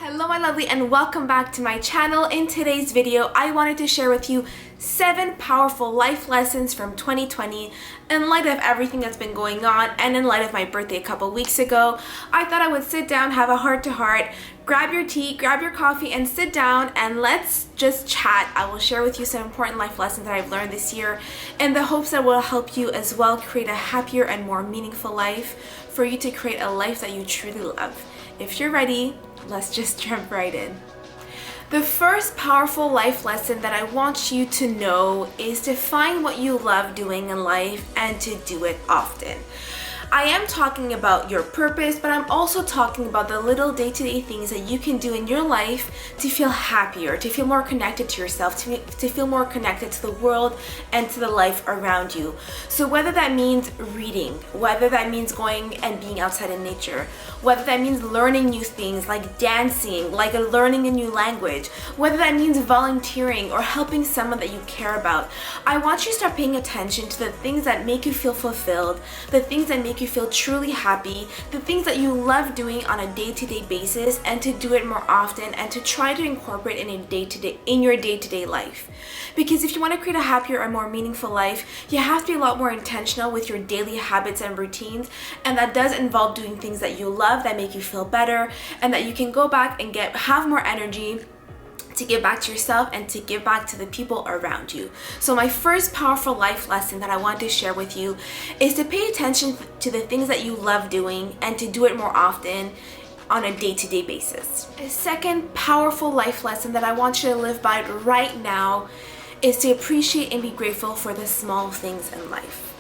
Hello my lovely and welcome back to my channel. In today's video, I wanted to share with you 7 powerful life lessons from 2020 in light of everything that's been going on and in light of my birthday a couple weeks ago. I thought I would sit down, have a heart-to-heart, grab your tea, grab your coffee and sit down and let's just chat. I will share with you some important life lessons that I've learned this year in the hopes that will help you as well create a happier and more meaningful life for you to create a life that you truly love. If you're ready, let's just jump right in. The first powerful life lesson that I want you to know is to find what you love doing in life and to do it often. I am talking about your purpose, but I'm also talking about the little day-to-day things that you can do in your life to feel happier, to feel more connected to yourself, to feel more connected to the world and to the life around you. So whether that means reading, whether that means going and being outside in nature, whether that means learning new things like dancing, like learning a new language, whether that means volunteering or helping someone that you care about, I want you to start paying attention to the things that make you feel fulfilled, the things that make you feel truly happy, the things that you love doing on a day-to-day basis, and to do it more often and to try to incorporate in your day-to-day life. Because if you want to create a happier and more meaningful life, you have to be a lot more intentional with your daily habits and routines, and that does involve doing things that you love, that make you feel better, and that you can go back and have more energy to give back to yourself and to give back to the people around you. So my first powerful life lesson that I want to share with you is to pay attention to the things that you love doing and to do it more often on a day-to-day basis. A second powerful life lesson that I want you to live by right now is to appreciate and be grateful for the small things in life.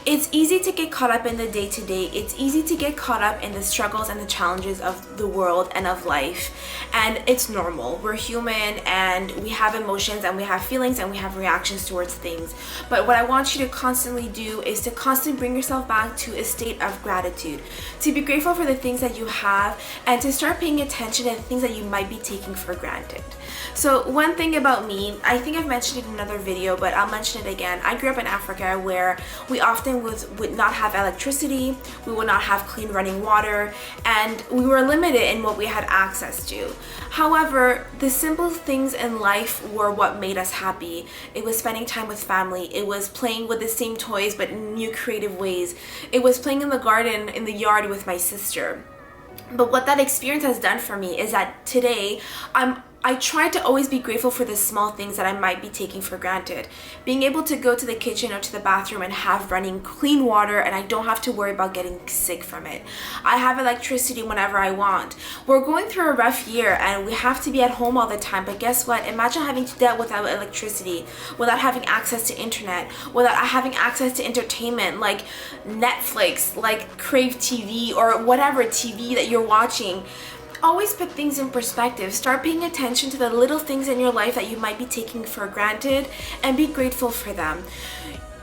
It's easy to get caught up in the day-to-day. It's easy to get caught up in the struggles and the challenges of the world and of life. And it's normal. We're human and we have emotions and we have feelings and we have reactions towards things. But what I want you to constantly do is to constantly bring yourself back to a state of gratitude. To be grateful for the things that you have and to start paying attention to the things that you might be taking for granted. So one thing about me, I think I've mentioned it in another video, but I'll mention it again. I grew up in Africa where we often would not have electricity, we would not have clean running water, and we were limited in what we had access to. However, the simple things in life were what made us happy. It was spending time with family. It was playing with the same toys but in new creative ways. It was playing in the garden, in the yard with my sister. But what that experience has done for me is that today I try to always be grateful for the small things that I might be taking for granted. Being able to go to the kitchen or to the bathroom and have running clean water and I don't have to worry about getting sick from it. I have electricity whenever I want. We're going through a rough year and we have to be at home all the time, but guess what? Imagine having to deal without electricity, without having access to internet, without having access to entertainment like Netflix, like Crave TV or whatever TV that you're watching. Always put things in perspective. Start paying attention to the little things in your life that you might be taking for granted and be grateful for them.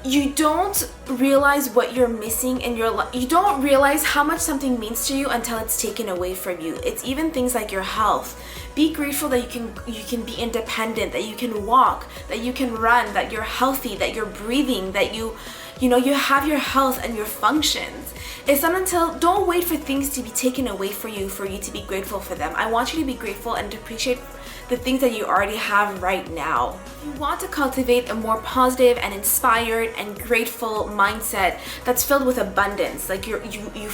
You don't realize what you're missing in your life. You don't realize how much something means to you until it's taken away from you. It's even things like your health. Be grateful that you can be independent, that you can walk, that you can run, that you're healthy, that you're breathing, that you have your health and your functions. It's not until, don't wait for things to be taken away from you for you to be grateful for them. I want you to be grateful and to appreciate the things that you already have right now. You want to cultivate a more positive and inspired and grateful mindset that's filled with abundance. Like you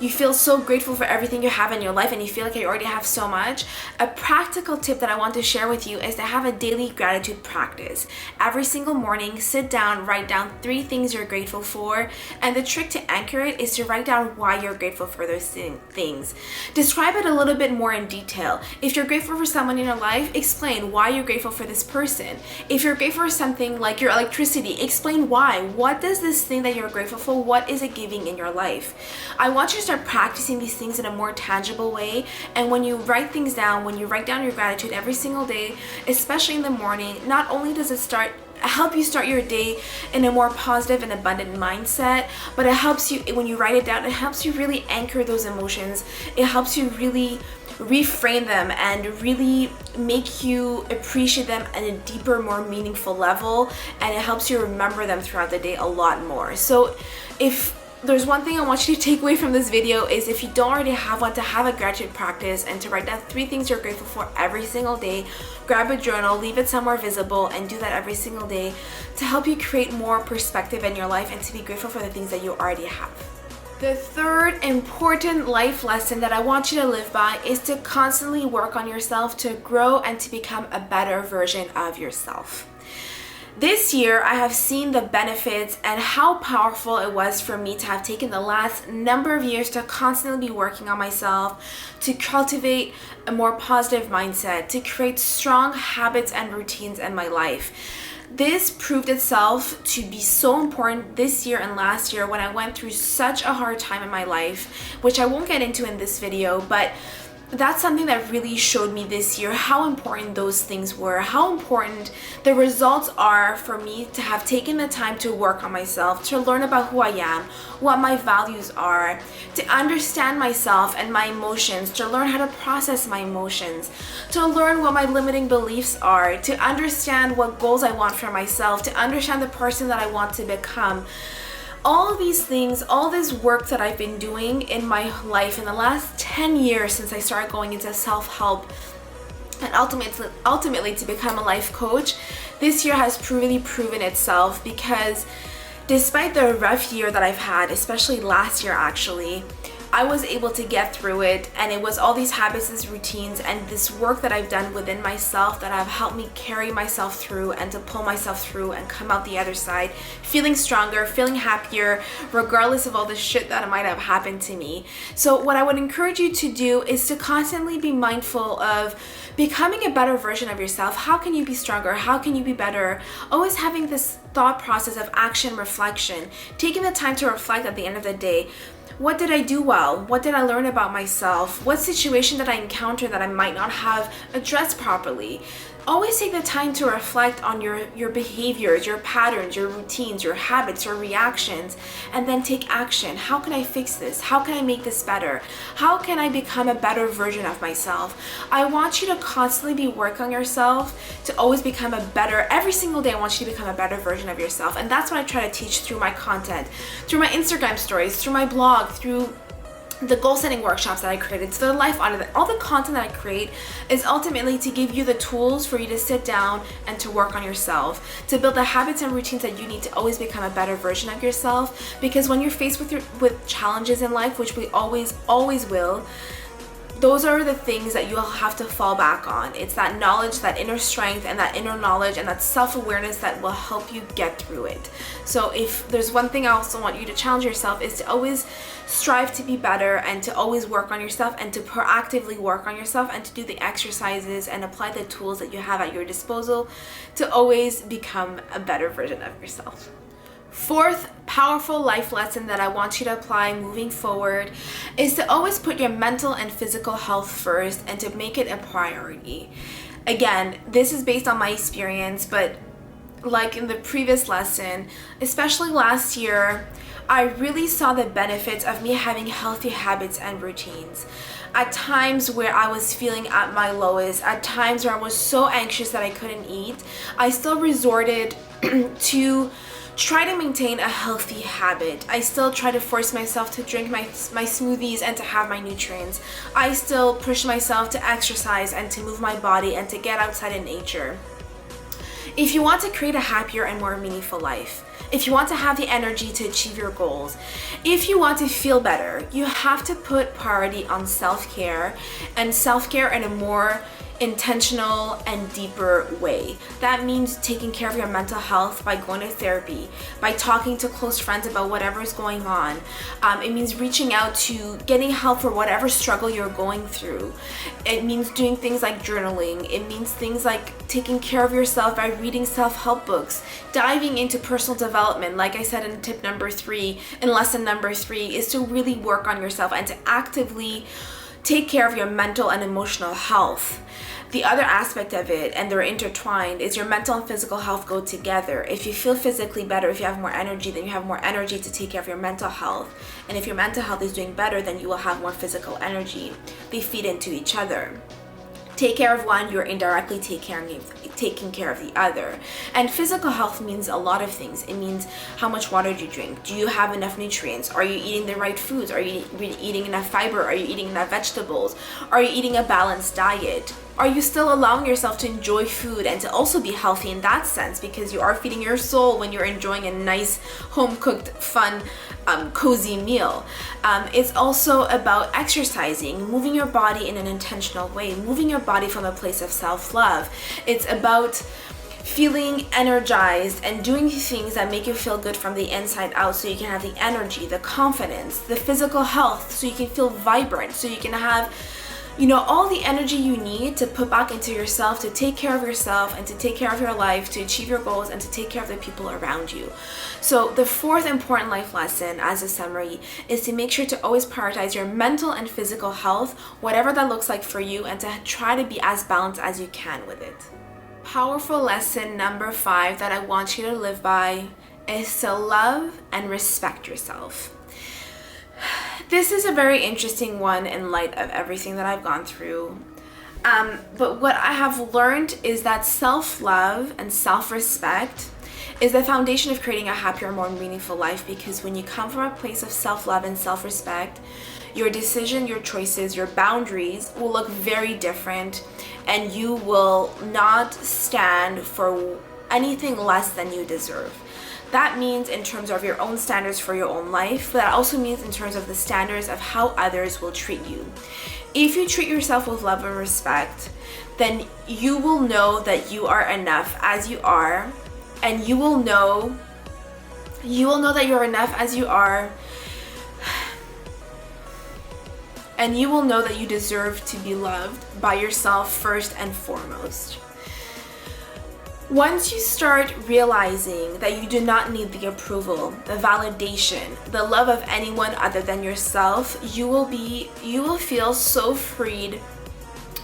feel so grateful for everything you have in your life and you feel like you already have so much. A practical tip that I want to share with you is to have a daily gratitude practice. Every single morning, sit down, write down 3 things you're grateful for, and the trick to anchor it is to write down why you're grateful for those things. Describe it a little bit more in detail. If you're grateful for someone in your life, explain why you're grateful for this person. If you're grateful for something like your electricity, explain why. What does this thing that you're grateful for, what is it giving in your life? I want you to start practicing these things in a more tangible way, and when you write things down, when you write down your gratitude every single day, especially in the morning, not only does it help you start your day in a more positive and abundant mindset, but it helps you, when you write it down, it helps you really anchor those emotions. It helps you really reframe them and really make you appreciate them at a deeper, more meaningful level, and it helps you remember them throughout the day a lot more. So if there's one thing I want you to take away from this video is if you don't already have one, to have a gratitude practice and to write down 3 things you're grateful for every single day. Grab a journal, leave it somewhere visible, and do that every single day to help you create more perspective in your life and to be grateful for the things that you already have. The third important life lesson that I want you to live by is to constantly work on yourself to grow and to become a better version of yourself. This year, I have seen the benefits and how powerful it was for me to have taken the last number of years to constantly be working on myself, to cultivate a more positive mindset, to create strong habits and routines in my life. This proved itself to be so important this year and last year when I went through such a hard time in my life, which I won't get into in this video, but that's something that really showed me this year how important those things were, how important the results are for me to have taken the time to work on myself, to learn about who I am, what my values are, to understand myself and my emotions, to learn how to process my emotions, to learn what my limiting beliefs are, to understand what goals I want for myself, to understand the person that I want to become. All of these things, all this work that I've been doing in my life in the last 10 years since I started going into self-help and ultimately to become a life coach, this year has really proven itself, because despite the rough year that I've had, especially last year actually, I was able to get through it, and it was all these habits, these routines, and this work that I've done within myself that have helped me carry myself through and to pull myself through and come out the other side feeling stronger, feeling happier, regardless of all the shit that might have happened to me. So what I would encourage you to do is to constantly be mindful of becoming a better version of yourself. How can you be stronger? How can you be better? Always having this thought process of action, reflection, taking the time to reflect at the end of the day. What did I do well? What did I learn about myself? What situation did I encounter that I might not have addressed properly? Always take the time to reflect on your behaviors, your patterns, your routines, your habits, your reactions, and then take action. How can I fix this? How can I make this better? How can I become a better version of myself? I want you to constantly be working on yourself to always become a better, every single day I want you to become a better version of yourself. And that's what I try to teach through my content, through my Instagram stories, through my blog, through the goal setting workshops that I created, so the life audit, all the content that I create is ultimately to give you the tools for you to sit down and to work on yourself, to build the habits and routines that you need to always become a better version of yourself. Because when you're faced with challenges in life, which we always will, those are the things that you'll have to fall back on. It's that knowledge, that inner strength, and that inner knowledge, and that self-awareness that will help you get through it. So if there's one thing I also want you to challenge yourself, is to always strive to be better and to always work on yourself and to proactively work on yourself and to do the exercises and apply the tools that you have at your disposal to always become a better version of yourself. Fourth powerful life lesson that I want you to apply moving forward is to always put your mental and physical health first and to make it a priority. Again, this is based on my experience, but like in the previous lesson, especially last year, I really saw the benefits of me having healthy habits and routines. At times where I was feeling at my lowest, at times where I was so anxious that I couldn't eat, I still resorted to try to maintain a healthy habit. I still try to force myself to drink my smoothies and to have my nutrients. I still push myself to exercise and to move my body and to get outside in nature. If you want to create a happier and more meaningful life, if you want to have the energy to achieve your goals, if you want to feel better, you have to put priority on self-care, and self-care in a more intentional and deeper way. That means taking care of your mental health by going to therapy, by talking to close friends about whatever is going on. It means reaching out to getting help for whatever struggle you're going through. It means doing things like journaling. It means things like taking care of yourself by reading self-help books, diving into personal development. Like I said in tip number 3, in lesson number 3, is to really work on yourself and to actively take care of your mental and emotional health. The other aspect of it, and they're intertwined, is your mental and physical health go together. If you feel physically better, if you have more energy, then you have more energy to take care of your mental health. And if your mental health is doing better, then you will have more physical energy. They feed into each other. Take care of one, you're indirectly taking taking care of the other. And physical health means a lot of things. It means how much water do you drink? Do you have enough nutrients? Are you eating the right foods? Are you eating enough fiber? Are you eating enough vegetables? Are you eating a balanced diet? Are you still allowing yourself to enjoy food and to also be healthy in that sense, because you are feeding your soul when you're enjoying a nice home-cooked, fun, cozy meal. It's also about exercising, moving your body in an intentional way, moving your body from a place of self-love. It's about feeling energized and doing things that make you feel good from the inside out, so you can have the energy, the confidence, the physical health, so you can feel vibrant, so you can have all the energy you need to put back into yourself, to take care of yourself and to take care of your life, to achieve your goals and to take care of the people around you. So the fourth important life lesson, as a summary, is to make sure to always prioritize your mental and physical health, whatever that looks like for you, and to try to be as balanced as you can with it. Powerful lesson number 5 that I want you to live by is to love and respect yourself. This is a very interesting one in light of everything that I've gone through. But what I have learned is that self-love and self-respect is the foundation of creating a happier, more meaningful life, because when you come from a place of self-love and self-respect, your decision, your choices, your boundaries will look very different, and you will not stand for anything less than you deserve. That means in terms of your own standards for your own life, but that also means in terms of the standards of how others will treat you. If you treat yourself with love and respect, then you will know that you are enough as you are, and you will know that you're enough as you are, and you will know that you deserve to be loved by yourself first and foremost. Once you start realizing that you do not need the approval, the validation, the love of anyone other than yourself, you will feel so freed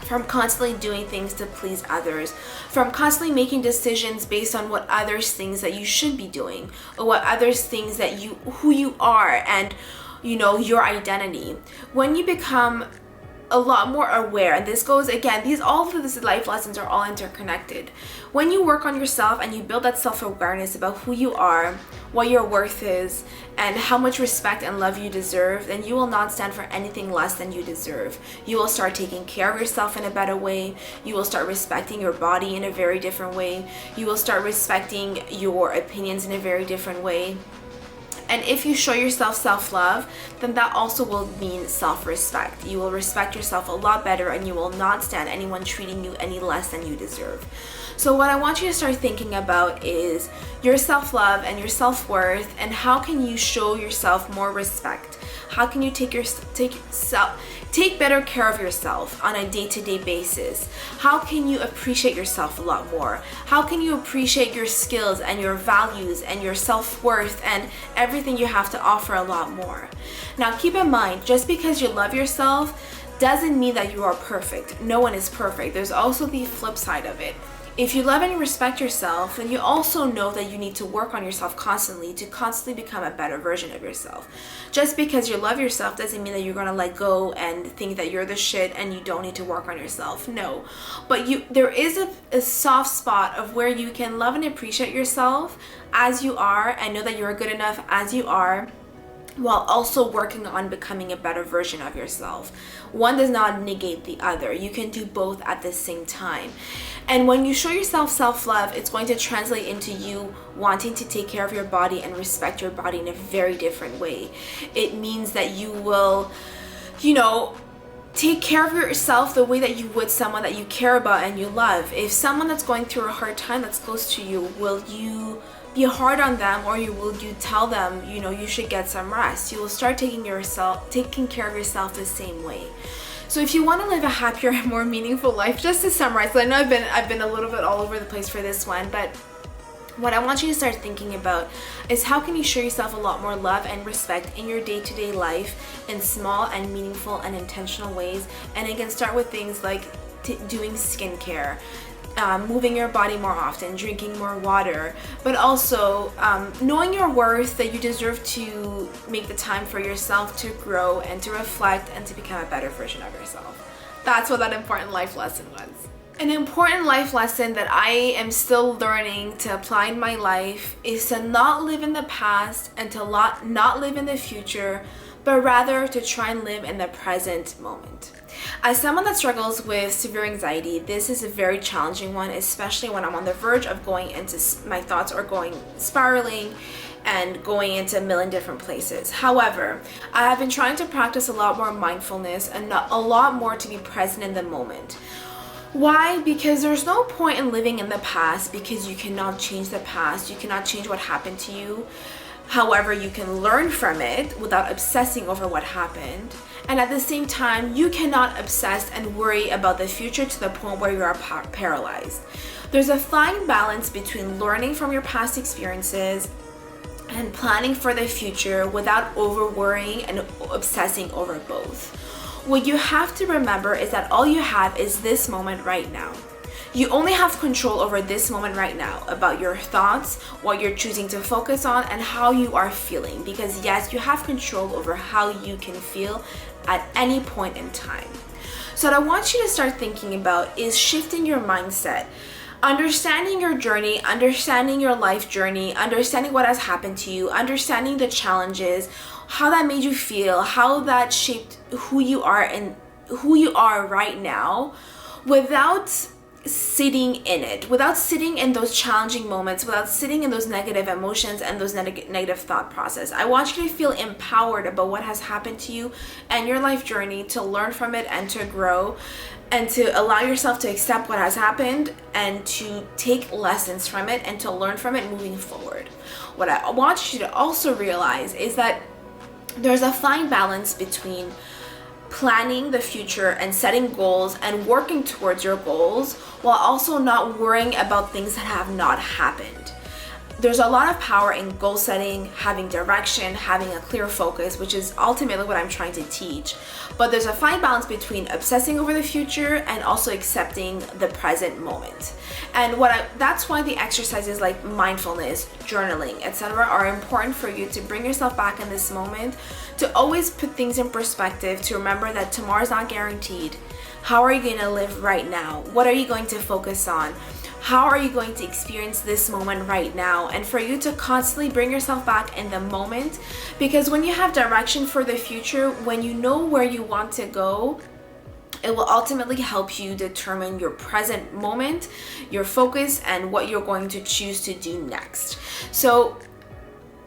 from constantly doing things to please others, from constantly making decisions based on what others think that you should be doing, or what others think that who you are, and your identity. When you become a lot more aware, and this goes again, all of these life lessons are all interconnected. When you work on yourself and you build that self-awareness about who you are, what your worth is, and how much respect and love you deserve, then you will not stand for anything less than you deserve. You will start taking care of yourself in a better way. You will start respecting your body in a very different way. You will start respecting your opinions in a very different way. And if you show yourself self-love, then that also will mean self-respect. You will respect yourself a lot better, and you will not stand anyone treating you any less than you deserve. So what I want you to start thinking about is your self-love and your self-worth, and how can you show yourself more respect? How can you take better care of yourself on a day-to-day basis? How can you appreciate yourself a lot more? How can you appreciate your skills and your values and your self-worth and everything you have to offer a lot more? Now keep in mind, just because you love yourself doesn't mean that you are perfect. No one is perfect. There's also the flip side of it. If you love and respect yourself, then you also know that you need to work on yourself constantly to constantly become a better version of yourself. Just because you love yourself doesn't mean that you're gonna let go and think that you're the shit and you don't need to work on yourself. No, but there is a soft spot of where you can love and appreciate yourself as you are, and know that you're good enough as you are, while also working on becoming a better version of yourself. One does not negate the other. You can do both at the same time. And when you show yourself self-love, it's going to translate into you wanting to take care of your body and respect your body in a very different way. It means that you will, take care of yourself the way that you would someone that you care about and you love. If someone that's going through a hard time that's close to you, will you be hard on them, or will you tell them, you should get some rest? You will start taking care of yourself the same way. So if you want to live a happier and more meaningful life, just to summarize, I know I've been a little bit all over the place for this one, but what I want you to start thinking about is how can you show yourself a lot more love and respect in your day-to-day life in small and meaningful and intentional ways. And again, start with things like doing skincare, moving your body more often, drinking more water, but also knowing your worth, that you deserve to make the time for yourself to grow and to reflect and to become a better version of yourself. That's what that important life lesson was. An important life lesson that I am still learning to apply in my life is to not live in the past and to not live in the future, but rather to try and live in the present moment. As someone that struggles with severe anxiety, this is a very challenging one, especially when I'm on the verge of going into my thoughts or going spiraling and going into a million different places. However, I have been trying to practice a lot more mindfulness and a lot more to be present in the moment. Why? Because there's no point in living in the past, because you cannot change the past. You cannot change what happened to you. However, you can learn from it without obsessing over what happened. And at the same time, you cannot obsess and worry about the future to the point where you are paralyzed. There's a fine balance between learning from your past experiences and planning for the future without over worrying and obsessing over both. What you have to remember is that all you have is this moment right now. You only have control over this moment right now about your thoughts, what you're choosing to focus on, and how you are feeling. Because yes, you have control over how you can feel at any point in time. So what I want you to start thinking about is shifting your mindset. Understanding your journey, understanding your life journey, understanding what has happened to you, understanding the challenges, how that made you feel, how that shaped who you are and who you are right now, without sitting in it, without sitting in those challenging moments, without sitting in those negative emotions and those negative thought process. I want you to feel empowered about what has happened to you and your life journey, to learn from it and to grow, and to allow yourself to accept what has happened and to take lessons from it and to learn from it moving forward. What I want you to also realize is that there's a fine balance between planning the future and setting goals and working towards your goals while also not worrying about things that have not happened. There's a lot of power in goal setting, having direction, having a clear focus, which is ultimately what I'm trying to teach. But there's a fine balance between obsessing over the future and also accepting the present moment. And that's why the exercises like mindfulness, journaling, etc. are important for you to bring yourself back in this moment, to always put things in perspective, to remember that tomorrow's not guaranteed. How are you going to live right now? What are you going to focus on? How are you going to experience this moment right now? And for you to constantly bring yourself back in the moment, because when you have direction for the future, when you know where you want to go, it will ultimately help you determine your present moment, your focus, and what you're going to choose to do next. So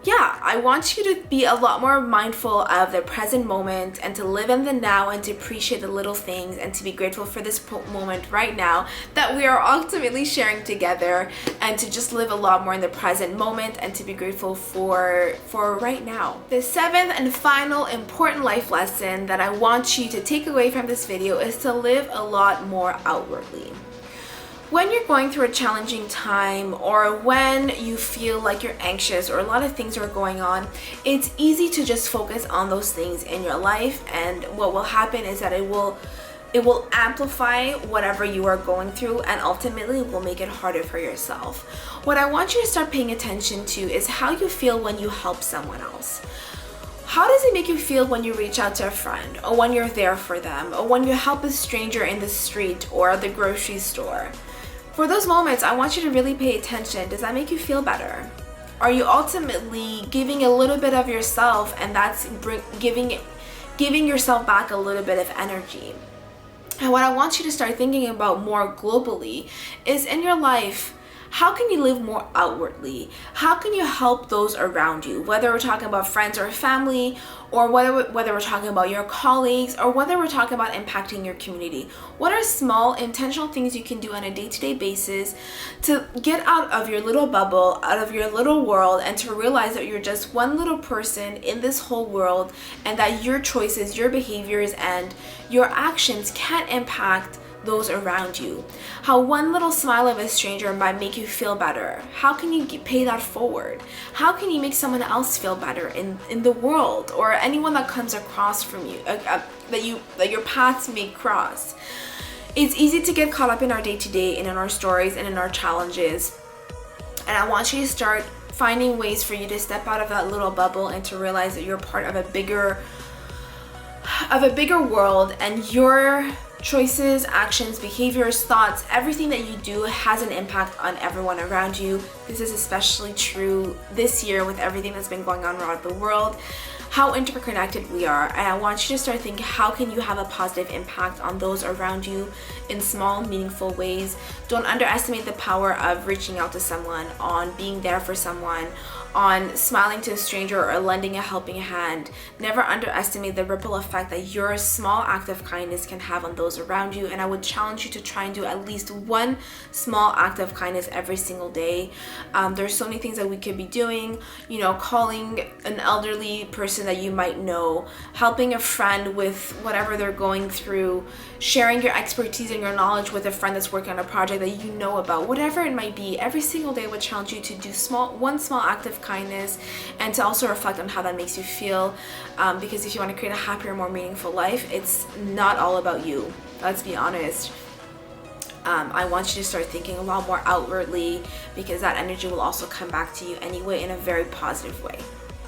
yeah, I want you to be a lot more mindful of the present moment and to live in the now and to appreciate the little things and to be grateful for this moment right now that we are ultimately sharing together, and to just live a lot more in the present moment and to be grateful for right now. The seventh and final important life lesson that I want you to take away from this video is to live a lot more outwardly. When you're going through a challenging time, or when you feel like you're anxious or a lot of things are going on, it's easy to just focus on those things in your life, and what will happen is that it will amplify whatever you are going through, and ultimately will make it harder for yourself. What I want you to start paying attention to is how you feel when you help someone else. How does it make you feel when you reach out to a friend, or when you're there for them, or when you help a stranger in the street or at the grocery store? For those moments, I want you to really pay attention. Does that make you feel better? Are you ultimately giving a little bit of yourself, and that's giving yourself back a little bit of energy? And what I want you to start thinking about more globally is, in your life, how can you live more outwardly? How can you help those around you? Whether we're talking about friends or family, or whether we're talking about your colleagues, or whether we're talking about impacting your community. What are small intentional things you can do on a day-to-day basis to get out of your little bubble, out of your little world, and to realize that you're just one little person in this whole world, and that your choices, your behaviors, and your actions can impact those around you? How one little smile of a stranger might make you feel better. How can you pay that forward? How can you make someone else feel better in the world, or anyone that comes across from you, that your paths may cross? It's easy to get caught up in our day-to-day and in our stories and in our challenges, and I want you to start finding ways for you to step out of that little bubble and to realize that you're part of a bigger world, and your Choices, actions, behaviors, thoughts, everything that you do has an impact on everyone around you. This is especially true this year with everything that's been going on around the world, how interconnected we are. And I want you to start thinking, how can you have a positive impact on those around you in small, meaningful ways? Don't underestimate the power of reaching out to someone, on being there for someone, on smiling to a stranger or lending a helping hand. Never underestimate the ripple effect that your small act of kindness can have on those around you. And I would challenge you to try and do at least one small act of kindness every single day. There's so many things that we could be doing, calling an elderly person that you might know, helping a friend with whatever they're going through, sharing your expertise and your knowledge with a friend that's working on a project that you know about, whatever it might be. Every single day I would challenge you to do one small act of kindness, and to also reflect on how that makes you feel, because if you want to create a happier, more meaningful life, it's not all about you. Let's be honest. I want you to start thinking a lot more outwardly, because that energy will also come back to you anyway in a very positive way.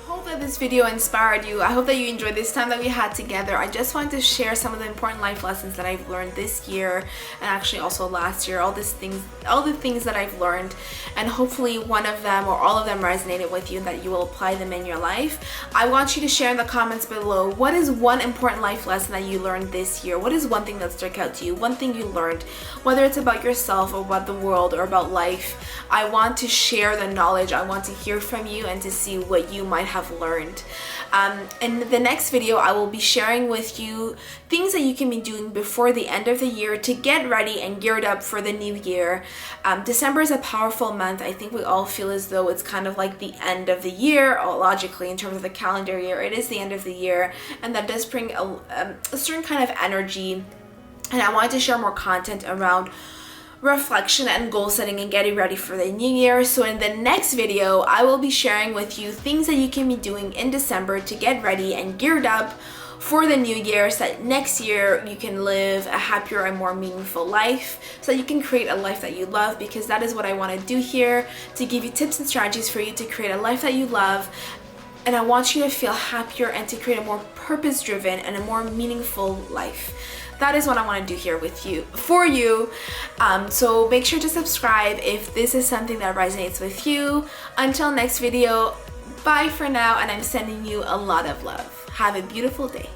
I hope that this video inspired you. I hope that you enjoyed this time that we had together. I just wanted to share some of the important life lessons that I've learned this year, and actually also last year, all the things that I've learned, and hopefully one of them or all of them resonated with you and that you will apply them in your life. I want you to share in the comments below, what is one important life lesson that you learned this year? What is one thing that stuck out to you? One thing you learned, whether it's about yourself or about the world or about life. I want to share the knowledge. I want to hear from you and to see what you might have learned. In the next video, I will be sharing with you things that you can be doing before the end of the year to get ready and geared up for the new year. December is a powerful month. I think we all feel as though it's kind of like the end of the year, or logically in terms of the calendar year, it is the end of the year, and that does bring a certain kind of energy. And I wanted to share more content around reflection and goal setting and getting ready for the new year. So in the next video, I will be sharing with you things that you can be doing in December to get ready and geared up for the new year, so that next year you can live a happier and more meaningful life, so that you can create a life that you love, because that is what I want to do here, to give you tips and strategies for you to create a life that you love. And I want you to feel happier and to create a more purpose-driven and a more meaningful life. That is what I want to do here for you. So make sure to subscribe if this is something that resonates with you. Until next video, bye for now, and I'm sending you a lot of love. Have a beautiful day.